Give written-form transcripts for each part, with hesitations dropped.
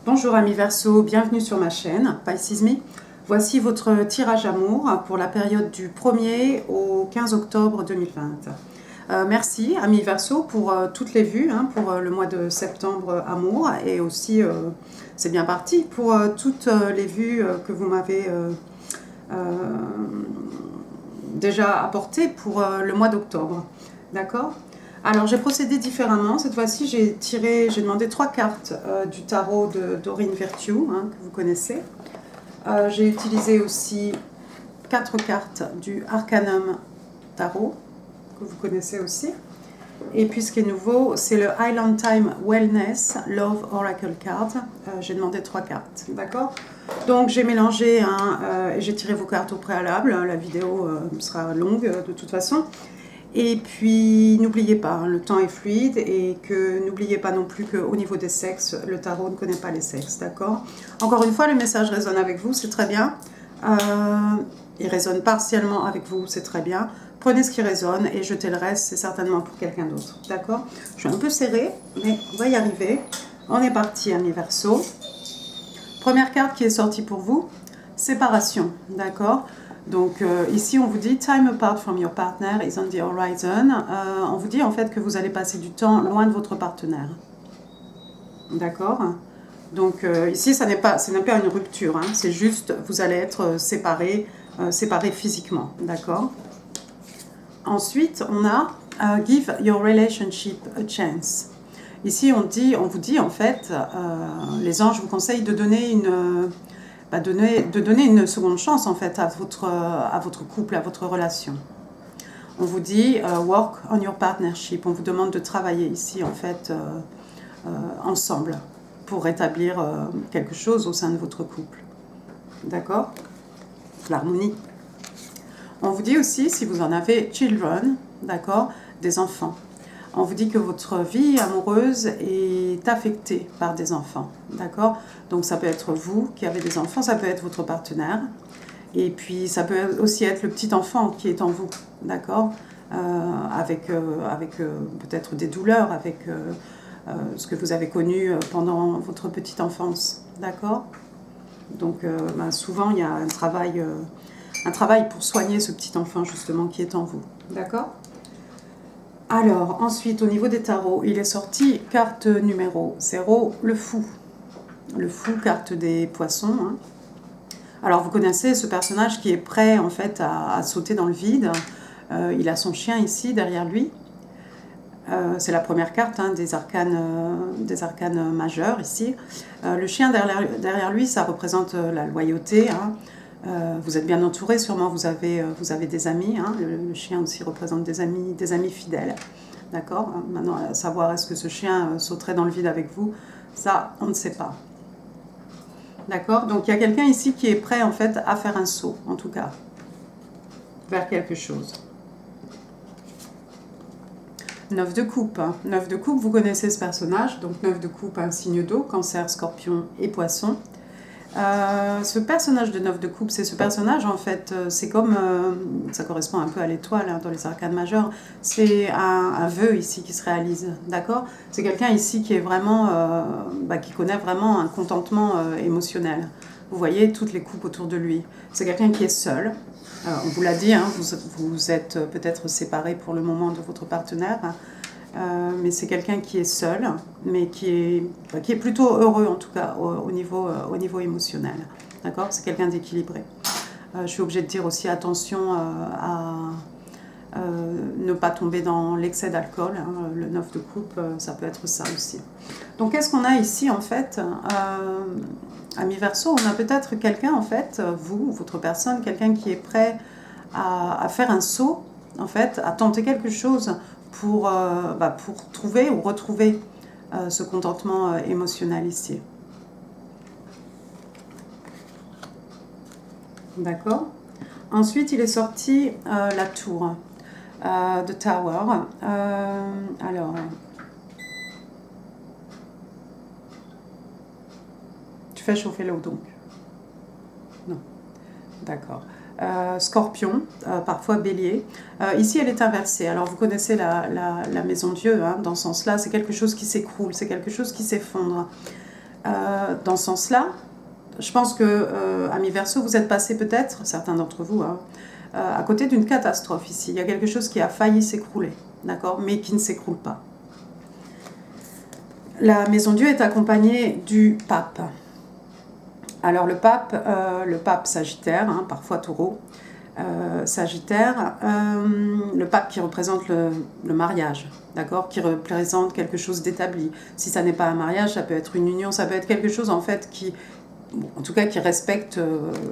Bonjour amis Verseau, bienvenue sur ma chaîne Pisces Me. Voici votre tirage amour pour la période du 1er au 15 octobre 2020. Merci amis Verseau pour toutes les vues, pour le mois de septembre amour et aussi, c'est bien parti, pour toutes les vues que vous m'avez déjà apportées pour le mois d'octobre. D'accord ? Alors j'ai procédé différemment. Cette fois-ci j'ai demandé 3 cartes du tarot de Doreen Virtue, que vous connaissez. J'ai utilisé aussi 4 cartes du Arcanum Tarot, que vous connaissez aussi. Et puis ce qui est nouveau, c'est le Island Time Wellness Love Oracle Card. J'ai demandé 3 cartes, d'accord? Donc j'ai mélangé, j'ai tiré vos cartes au préalable. La vidéo sera longue de toute façon. Et puis, n'oubliez pas, le temps est fluide et que n'oubliez pas non plus qu'au niveau des sexes, le tarot ne connaît pas les sexes, d'accord? Encore une fois, le message résonne avec vous, c'est très bien. Il résonne partiellement avec vous, c'est très bien. Prenez ce qui résonne et jetez le reste, c'est certainement pour quelqu'un d'autre, d'accord? Je suis un peu serrée, mais on va y arriver. On est parti, amis Verseau. Première carte qui est sortie pour vous, séparation, d'accord? Donc ici on vous dit time apart from your partner is on the horizon. On vous dit en fait que vous allez passer du temps loin de votre partenaire. D'accord? Donc ici ce n'est pas une rupture, c'est juste vous allez être séparés physiquement. D'accord? Ensuite on a give your relationship a chance. Ici on vous dit en fait, les anges vous conseillent de donner une seconde chance en fait à votre couple, à votre relation. On vous dit work on your partnership. On vous demande de travailler ici en fait ensemble pour rétablir quelque chose au sein de votre couple. D'accord? L'harmonie. On vous dit aussi, si vous en avez children, d'accord, des enfants. On vous dit que votre vie amoureuse est affectée par des enfants, d'accord? Donc ça peut être vous qui avez des enfants, ça peut être votre partenaire, et puis ça peut aussi être le petit enfant qui est en vous, d'accord? Avec peut-être des douleurs, avec ce que vous avez connu pendant votre petite enfance, d'accord? Donc souvent il y a un travail pour soigner ce petit enfant justement qui est en vous, d'accord? Alors, ensuite, au niveau des tarots, il est sorti carte numéro 0, le fou. Le fou, carte des poissons. Alors, vous connaissez ce personnage qui est prêt, en fait, à sauter dans le vide. Il a son chien ici, derrière lui. C'est la première carte des arcanes majeurs, ici. Le chien derrière lui, ça représente la loyauté. Vous êtes bien entouré, sûrement vous avez des amis. Le chien aussi représente des amis fidèles. D'accord? Maintenant, à savoir, est-ce que ce chien sauterait dans le vide avec vous? Ça, on ne sait pas. D'accord? Donc, il y a quelqu'un ici qui est prêt, en fait, à faire un saut, en tout cas, vers quelque chose. 9 de coupe. 9 de coupe, vous connaissez ce personnage. Donc, 9 de coupe, un signe d'eau, cancer, scorpion et poisson. Ce personnage de 9 de coupe, c'est ce personnage en fait, c'est comme, ça correspond un peu à l'étoile dans les arcanes majeures, c'est un vœu ici qui se réalise, d'accord? C'est quelqu'un ici qui est vraiment, qui connaît vraiment un contentement émotionnel. Vous voyez toutes les coupes autour de lui. C'est quelqu'un qui est seul. On vous l'a dit, vous êtes peut-être séparés pour le moment de votre partenaire. Mais c'est quelqu'un qui est seul, mais qui est plutôt heureux en tout cas au niveau émotionnel. D'accord? C'est quelqu'un d'équilibré. Je suis obligée de dire aussi attention à ne pas tomber dans l'excès d'alcool. Le 9 de coupe, ça peut être ça aussi. Donc qu'est-ce qu'on a ici en fait? Amis Verseau, on a peut-être quelqu'un en fait, vous, votre personne, quelqu'un qui est prêt à faire un saut, en fait, à tenter quelque chose pour trouver ou retrouver ce contentement émotionnel ici. D'accord? Ensuite, il est sorti la tour de Tower. Alors, tu fais chauffer l'eau donc? Non. D'accord. Scorpion, parfois bélier. Ici, elle est inversée. Alors, vous connaissez la maison Dieu, dans ce sens-là. C'est quelque chose qui s'écroule, c'est quelque chose qui s'effondre. dans ce sens-là, je pense que, amis Verseau, vous êtes passé peut-être, certains d'entre vous, hein, à côté d'une catastrophe ici. Il y a quelque chose qui a failli s'écrouler, d'accord, mais qui ne s'écroule pas. La Maison Dieu est accompagnée du pape. Alors le pape Sagittaire, hein, parfois Taureau, Sagittaire, le pape qui représente le mariage, d'accord, qui représente quelque chose d'établi. Si ça n'est pas un mariage, ça peut être une union, ça peut être quelque chose en fait qui, en tout cas, qui respecte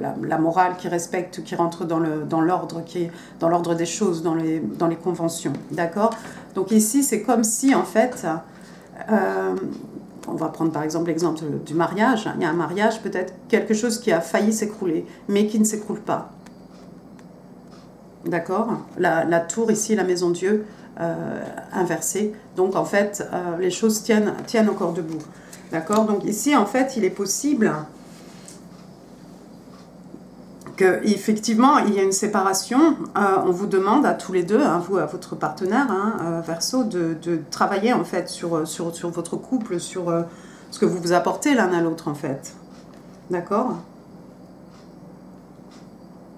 la morale, qui rentre dans l'ordre, qui est dans l'ordre des choses, dans les conventions, d'accord. Donc ici, c'est comme si en fait, on va prendre par exemple l'exemple du mariage. Il y a un mariage, peut-être quelque chose qui a failli s'écrouler, mais qui ne s'écroule pas. D'accord, la tour ici, la Maison Dieu, inversée. Donc en fait, les choses tiennent encore debout. D'accord, donc ici en fait, il est possible qu'effectivement, il y a une séparation. On vous demande à tous les deux, hein, vous, à votre partenaire, hein, Verseau, de travailler en fait sur votre couple, sur ce que vous vous apportez l'un à l'autre en fait. D'accord ?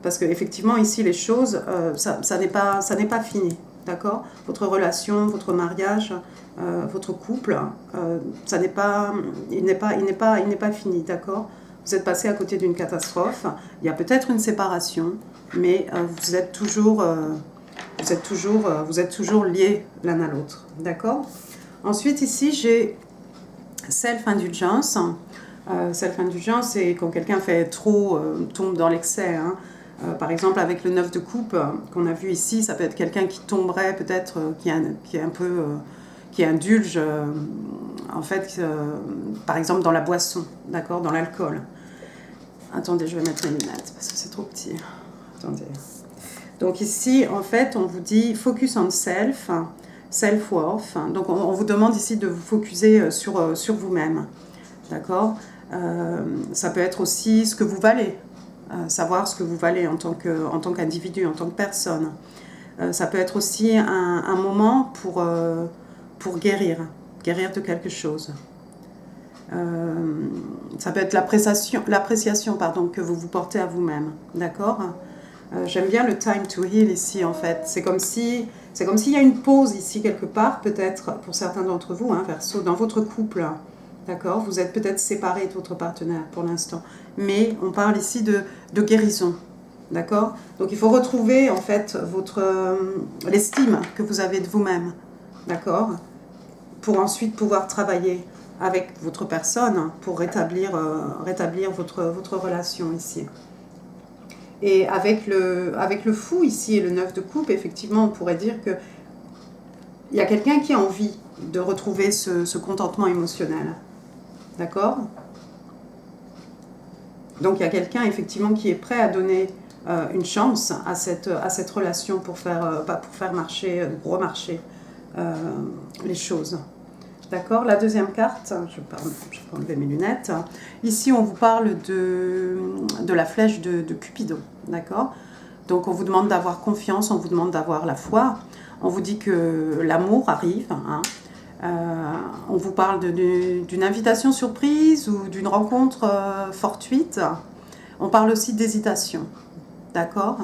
Parce qu'effectivement, ici, les choses, ça n'est pas fini. D'accord ? Votre relation, votre mariage, votre couple, il n'est pas fini. D'accord ? Vous êtes passé à côté d'une catastrophe. Il y a peut-être une séparation, mais vous êtes toujours liés l'un à l'autre. D'accord ? Ensuite, ici, j'ai self-indulgence. Self-indulgence, c'est quand quelqu'un fait trop, tombe dans l'excès, hein. Par exemple, avec le 9 de coupe qu'on a vu ici, ça peut être quelqu'un qui tomberait peut-être, qui indulge, en fait, par exemple dans la boisson, d'accord, dans l'alcool. Attendez, je vais mettre mes lunettes parce que c'est trop petit. Attendez. Donc ici, en fait, on vous dit focus on self, self-worth. Donc on vous demande ici de vous focuser sur vous-même, d'accord. Ça peut être aussi ce que vous valez. Savoir ce que vous valez en tant qu'individu, en tant que personne. Ça peut être aussi un moment pour guérir de quelque chose. Ça peut être l'appréciation que vous portez à vous-même, d'accord. J'aime bien le time to heal ici en fait. C'est comme s'il y a une pause ici quelque part, peut-être pour certains d'entre vous, hein, Verseau, dans votre couple. D'accord, vous êtes peut-être séparés de votre partenaire pour l'instant, mais on parle ici de guérison, d'accord. Donc il faut retrouver en fait l'estime que vous avez de vous-même, d'accord, pour ensuite pouvoir travailler avec votre personne pour rétablir votre relation ici. Et avec le fou ici et le 9 de coupe, effectivement, on pourrait dire que il y a quelqu'un qui a envie de retrouver ce contentement émotionnel. D'accord ? Donc il y a quelqu'un effectivement qui est prêt à donner une chance à cette relation pour faire remarcher les choses. D'accord ? La deuxième carte, je vais enlever mes lunettes. Ici on vous parle de la flèche de Cupidon. D'accord ? Donc on vous demande d'avoir confiance, on vous demande d'avoir la foi. On vous dit que l'amour arrive, hein. On vous parle d'une invitation surprise ou d'une rencontre fortuite. On parle aussi d'hésitation. D'accord ?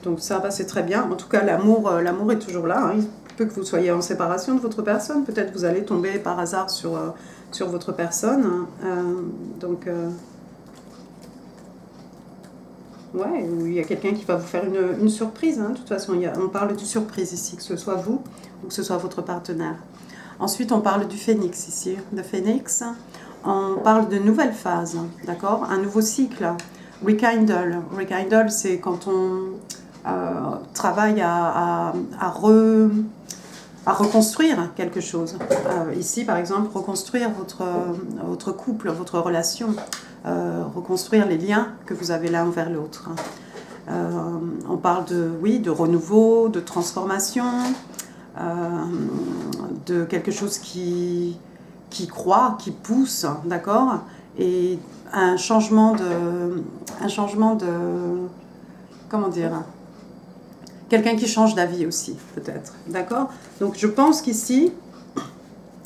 Donc ça, c'est très bien. En tout cas, l'amour est toujours là, hein. Il peut que vous soyez en séparation de votre personne. Peut-être que vous allez tomber par hasard sur votre personne. Ouais, il y a quelqu'un qui va vous faire une surprise, hein. De toute façon, on parle de surprise ici, que ce soit vous ou que ce soit votre partenaire. Ensuite, on parle du phénix ici, de phénix. On parle de nouvelle phase, d'accord, un nouveau cycle. Rekindle. Rekindle, c'est quand on travaille à reconstruire quelque chose. Ici, par exemple, reconstruire votre couple, votre relation. Reconstruire les liens que vous avez l'un envers l'autre. On parle de renouveau, de transformation, de quelque chose qui croît, qui pousse, d'accord, et un changement de comment dire, quelqu'un qui change d'avis aussi, peut-être, d'accord. Donc je pense qu'ici,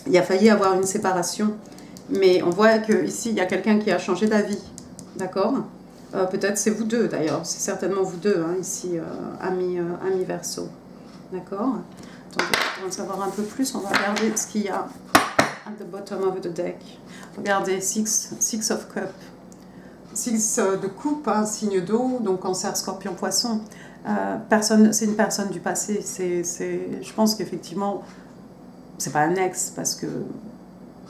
Il y a failli avoir une séparation, mais on voit qu'ici, il y a quelqu'un qui a changé d'avis, d'accord? Peut-être c'est vous deux d'ailleurs, c'est certainement vous deux, hein, ici, amis Verseau, d'accord? Donc, pour en savoir un peu plus, on va regarder ce qu'il y a at the bottom of the deck. Regardez, Six of Cups. 6 de coupe, hein, signe d'eau, donc cancer, scorpion, poisson. C'est une personne du passé. Je pense qu'effectivement, c'est pas un ex, parce que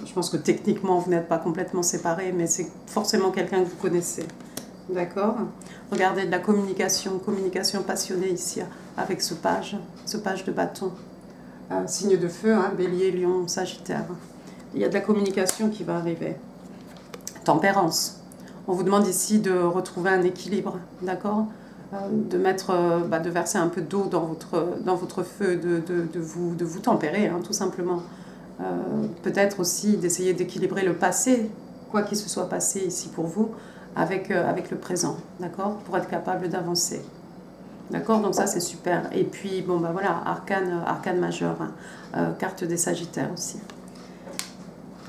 je pense que techniquement, vous n'êtes pas complètement séparés, mais c'est forcément quelqu'un que vous connaissez. D'accord? Regardez de la communication passionnée ici, avec ce page de bâton. Signe de feu, hein, bélier, lion, sagittaire. Il y a de la communication qui va arriver. Tempérance. On vous demande ici de retrouver un équilibre, d'accord? De verser un peu d'eau dans votre feu, de vous tempérer, hein, tout simplement. Peut-être aussi d'essayer d'équilibrer le passé, quoi qu'il se soit passé ici pour vous, avec le présent, d'accord? Pour être capable d'avancer. D'accord? Donc ça, c'est super. Et puis, bon, bah voilà, arcane majeur, hein, carte des Sagittaires aussi.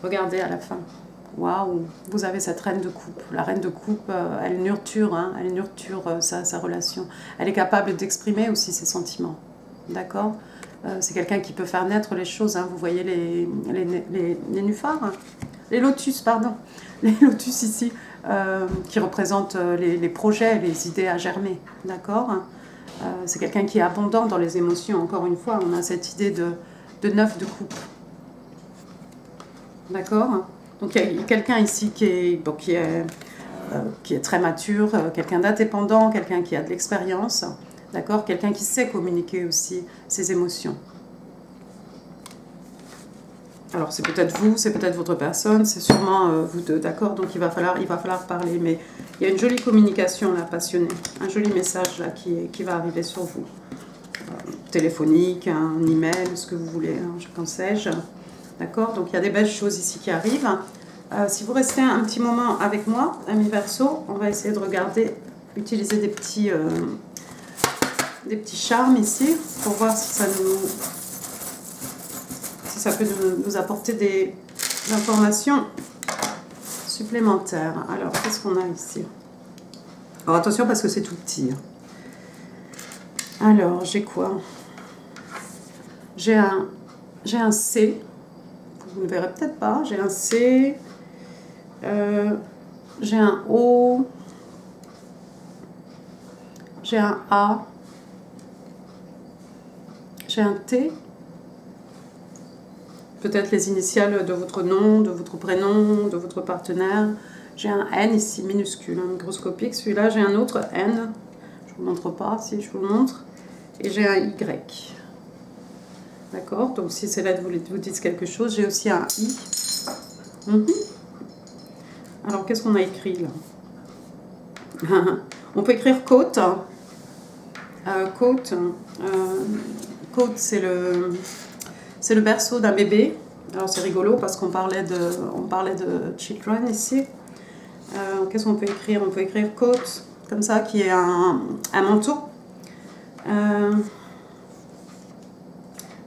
Regardez à la fin. Waouh, vous avez cette reine de coupe. La reine de coupe, elle nurture, hein, sa relation. Elle est capable d'exprimer aussi ses sentiments. D'accord? C'est quelqu'un qui peut faire naître les choses. Hein. Vous voyez les nénuphars, hein, les lotus, pardon. Les lotus ici, qui représentent les projets, les idées à germer. D'accord? C'est quelqu'un qui est abondant dans les émotions. Encore une fois, on a cette idée de 9 de coupe. D'accord? Donc il y a quelqu'un ici qui est très mature, quelqu'un d'indépendant, quelqu'un qui a de l'expérience, d'accord? Quelqu'un qui sait communiquer aussi ses émotions. Alors c'est peut-être vous, c'est peut-être votre personne, c'est sûrement vous deux, d'accord? Donc il va falloir parler, mais il y a une jolie communication là, passionnée, un joli message là qui va arriver sur vous. Téléphonique, un email, ce que vous voulez, hein, qu'en sais-je. D'accord? Donc il y a des belles choses ici qui arrivent. Si vous restez un petit moment avec moi, amis Verseau, on va essayer de regarder, utiliser des petits charmes ici pour voir si ça peut nous apporter des informations supplémentaires. Alors, qu'est-ce qu'on a ici? Alors attention parce que c'est tout petit. Alors, j'ai quoi? J'ai un C. Vous ne verrez peut-être pas. J'ai un C. J'ai un O. J'ai un A. J'ai un T. Peut-être les initiales de votre nom, de votre prénom, de votre partenaire. J'ai un N ici, minuscule, hein, microscopique. Celui-là, j'ai un autre N. Je ne vous le montre pas, si je vous le montre. Et j'ai un Y. D'accord? Donc si ces lettres vous disent quelque chose, j'ai aussi un I. Alors qu'est-ce qu'on a écrit là? On peut écrire côte. Côte, c'est le berceau d'un bébé. Alors c'est rigolo parce qu'on parlait de children ici. Qu'est-ce qu'on peut écrire? On peut écrire côte, comme ça, qui est un manteau.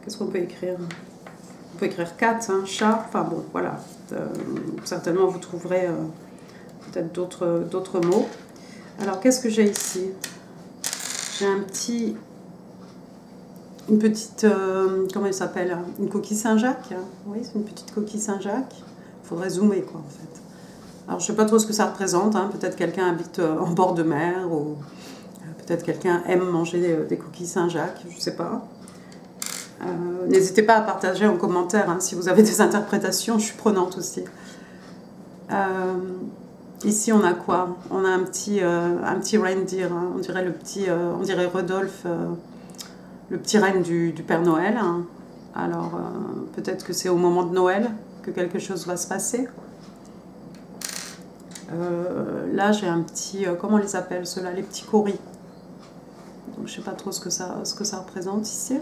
Qu'est-ce qu'on peut écrire? On peut écrire cat, hein, chat, enfin bon, voilà. Certainement vous trouverez peut-être d'autres mots. Alors qu'est-ce que j'ai ici? J'ai une petite, comment elle s'appelle? Une coquille Saint-Jacques. Oui, c'est une petite coquille Saint-Jacques. Il faudrait zoomer, quoi, en fait. Alors, je ne sais pas trop ce que ça représente. Hein. Peut-être quelqu'un habite en bord de mer ou peut-être quelqu'un aime manger des coquilles Saint-Jacques. Je ne sais pas. N'hésitez pas à partager en commentaire. Hein. Si vous avez des interprétations, je suis prenante aussi. Ici, on a quoi? On a un petit reindeer. Hein. On dirait Rodolphe, le petit renne du Père Noël. Hein. Alors, peut-être que c'est au moment de Noël que quelque chose va se passer. Là, j'ai un petit... comment on les appelle, ceux-là? Les petits coris. Donc, je ne sais pas trop ce que ça représente ici.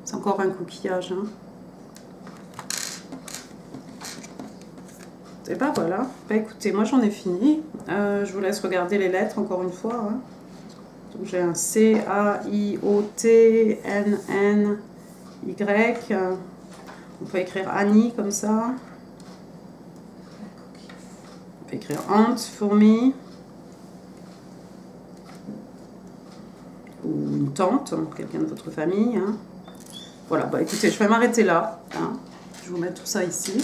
C'est encore un coquillage. Hein. Et ben voilà. Ben, écoutez, moi, j'en ai fini. Je vous laisse regarder les lettres, encore une fois. Hein. Donc, j'ai un C, A, I, O, T, N, N, Y. On peut écrire Annie comme ça. On peut écrire Ant, fourmi. Ou une tante, quelqu'un de votre famille. Hein. Voilà, bah écoutez, je vais m'arrêter là. Hein. Je vous mets tout ça ici.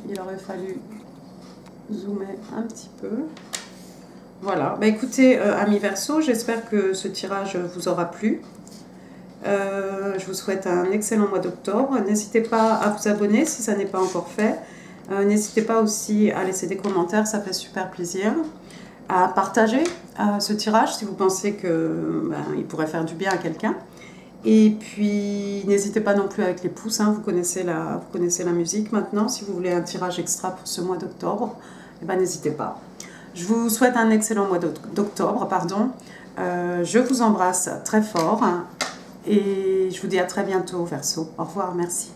Il aurait fallu zoomer un petit peu. Voilà, bah écoutez, amis Verseau, j'espère que ce tirage vous aura plu. Je vous souhaite un excellent mois d'octobre. N'hésitez pas à vous abonner si ça n'est pas encore fait. N'hésitez pas aussi à laisser des commentaires, ça fait super plaisir. À partager ce tirage si vous pensez qu'il pourrait faire du bien à quelqu'un. Et puis, n'hésitez pas non plus avec les pouces, hein, vous connaissez la musique maintenant. Si vous voulez un tirage extra pour ce mois d'octobre, eh ben, n'hésitez pas. Je vous souhaite un excellent mois d'octobre, pardon. Je vous embrasse très fort. Et je vous dis à très bientôt, Verseau. Au revoir, merci.